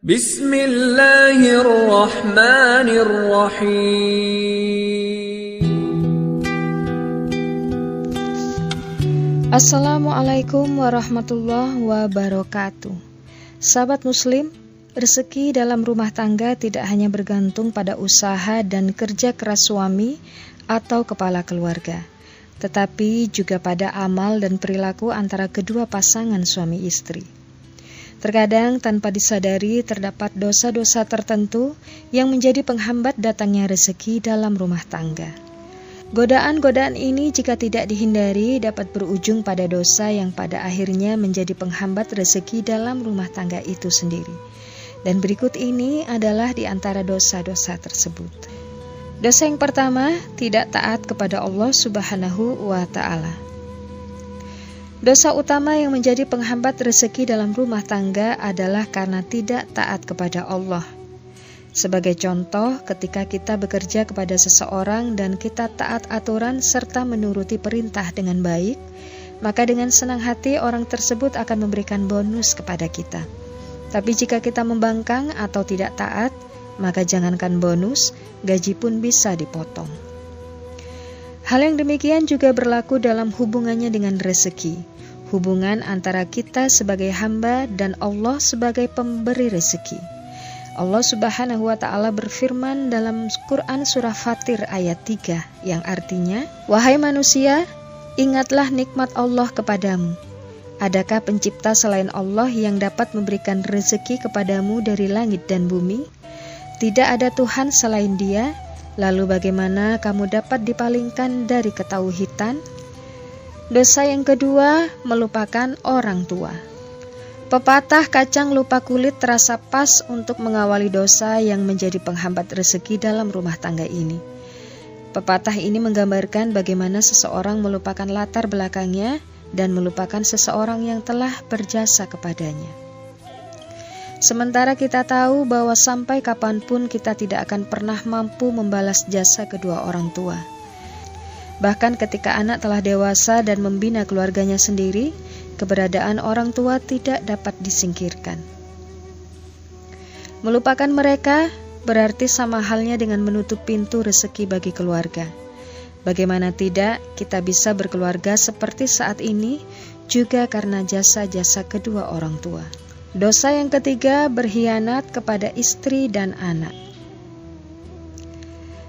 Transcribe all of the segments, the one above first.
Bismillahirrahmanirrahim. Assalamualaikum warahmatullahi wabarakatuh. Sahabat muslim, rezeki dalam rumah tangga tidak hanya bergantung pada usaha dan kerja keras suami atau kepala keluarga, tetapi juga pada amal dan perilaku antara kedua pasangan suami istri. Terkadang tanpa disadari terdapat dosa-dosa tertentu yang menjadi penghambat datangnya rezeki dalam rumah tangga. Godaan-godaan ini jika tidak dihindari dapat berujung pada dosa yang pada akhirnya menjadi penghambat rezeki dalam rumah tangga itu sendiri. Dan berikut ini adalah di antara dosa-dosa tersebut. Dosa yang pertama, tidak taat kepada Allah Subhanahu wa Ta'ala. Dosa utama yang menjadi penghambat rezeki dalam rumah tangga adalah karena tidak taat kepada Allah. Sebagai contoh, ketika kita bekerja kepada seseorang dan kita taat aturan serta menuruti perintah dengan baik, maka dengan senang hati orang tersebut akan memberikan bonus kepada kita. Tapi jika kita membangkang atau tidak taat, maka jangankan bonus, gaji pun bisa dipotong. Hal yang demikian juga berlaku dalam hubungannya dengan rezeki. Hubungan antara kita sebagai hamba dan Allah sebagai pemberi rezeki. Allah Subhanahu wa Ta'ala berfirman dalam Quran surah Fatir ayat 3 yang artinya, "Wahai manusia, ingatlah nikmat Allah kepadamu. Adakah pencipta selain Allah yang dapat memberikan rezeki kepadamu dari langit dan bumi? Tidak ada Tuhan selain Dia. Lalu bagaimana kamu dapat dipalingkan dari ketauhidan?" Dosa yang kedua, melupakan orang tua. Pepatah kacang lupa kulit terasa pas untuk mengawali dosa yang menjadi penghambat rezeki dalam rumah tangga ini. Pepatah ini menggambarkan bagaimana seseorang melupakan latar belakangnya dan melupakan seseorang yang telah berjasa kepadanya. Sementara kita tahu bahwa sampai kapanpun kita tidak akan pernah mampu membalas jasa kedua orang tua. Bahkan ketika anak telah dewasa dan membina keluarganya sendiri, keberadaan orang tua tidak dapat disingkirkan. Melupakan mereka berarti sama halnya dengan menutup pintu rezeki bagi keluarga. Bagaimana tidak, kita bisa berkeluarga seperti saat ini juga karena jasa-jasa kedua orang tua. Dosa yang ketiga, berkhianat kepada istri dan anak.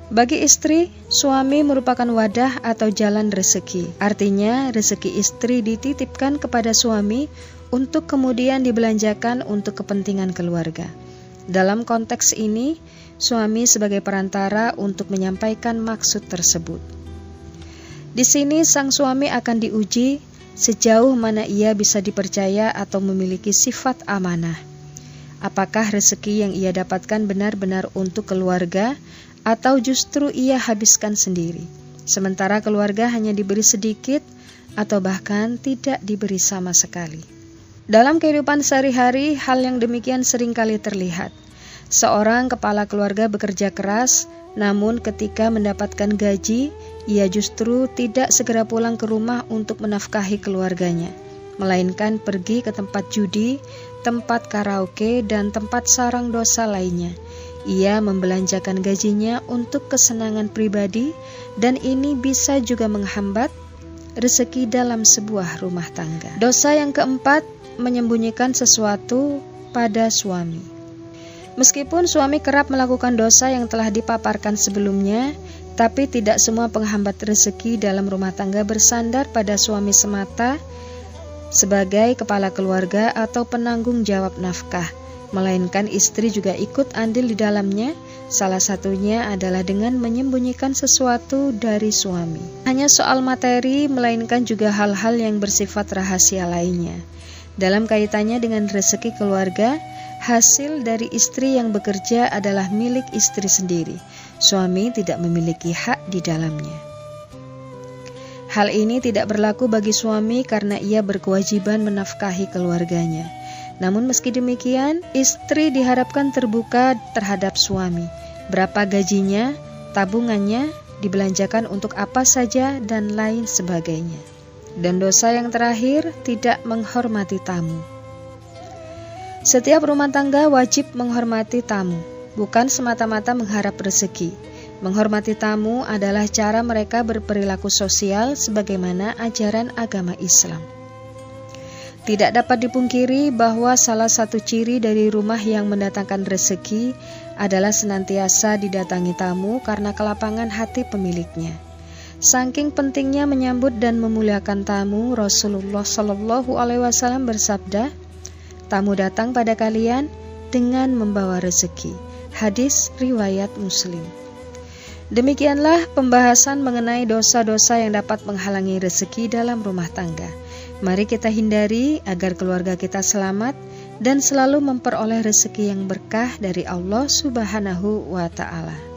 Bagi istri, suami merupakan wadah atau jalan rezeki. Artinya, rezeki istri dititipkan kepada suami untuk kemudian dibelanjakan untuk kepentingan keluarga. Dalam konteks ini, suami sebagai perantara untuk menyampaikan maksud tersebut. Di sini sang suami akan diuji sejauh mana ia bisa dipercaya atau memiliki sifat amanah. Apakah rezeki yang ia dapatkan benar-benar untuk keluarga atau justru ia habiskan sendiri, sementara keluarga hanya diberi sedikit atau bahkan tidak diberi sama sekali. Dalam kehidupan sehari-hari, hal yang demikian seringkali terlihat. Seorang kepala keluarga bekerja keras, namun ketika mendapatkan gaji, ia justru tidak segera pulang ke rumah untuk menafkahi keluarganya, melainkan pergi ke tempat judi, tempat karaoke, dan tempat sarang dosa lainnya. Ia membelanjakan gajinya untuk kesenangan pribadi dan ini bisa juga menghambat rezeki dalam sebuah rumah tangga. Dosa yang keempat, menyembunyikan sesuatu pada suami. Meskipun suami kerap melakukan dosa yang telah dipaparkan sebelumnya, tapi tidak semua penghambat rezeki dalam rumah tangga bersandar pada suami semata sebagai kepala keluarga atau penanggung jawab nafkah, melainkan istri juga ikut andil di dalamnya. Salah satunya adalah dengan menyembunyikan sesuatu dari suami. Hanya soal materi, melainkan juga hal-hal yang bersifat rahasia lainnya. Dalam kaitannya dengan rezeki keluarga, hasil dari istri yang bekerja adalah milik istri sendiri. Suami tidak memiliki hak di dalamnya. Hal ini tidak berlaku bagi suami karena ia berkewajiban menafkahi keluarganya. Namun meski demikian, istri diharapkan terbuka terhadap suami. Berapa gajinya, tabungannya, dibelanjakan untuk apa saja, dan lain sebagainya. Dan dosa yang terakhir, tidak menghormati tamu. Setiap rumah tangga wajib menghormati tamu, bukan semata-mata mengharap rezeki. Menghormati tamu adalah cara mereka berperilaku sosial sebagaimana ajaran agama Islam. Tidak dapat dipungkiri bahwa salah satu ciri dari rumah yang mendatangkan rezeki adalah senantiasa didatangi tamu karena kelapangan hati pemiliknya. Saking pentingnya menyambut dan memuliakan tamu, Rasulullah Shallallahu Alaihi Wasallam bersabda, "Tamu datang pada kalian dengan membawa rezeki." Hadis riwayat Muslim. Demikianlah pembahasan mengenai dosa-dosa yang dapat menghalangi rezeki dalam rumah tangga. Mari kita hindari agar keluarga kita selamat dan selalu memperoleh rezeki yang berkah dari Allah Subhanahu wa Ta'ala.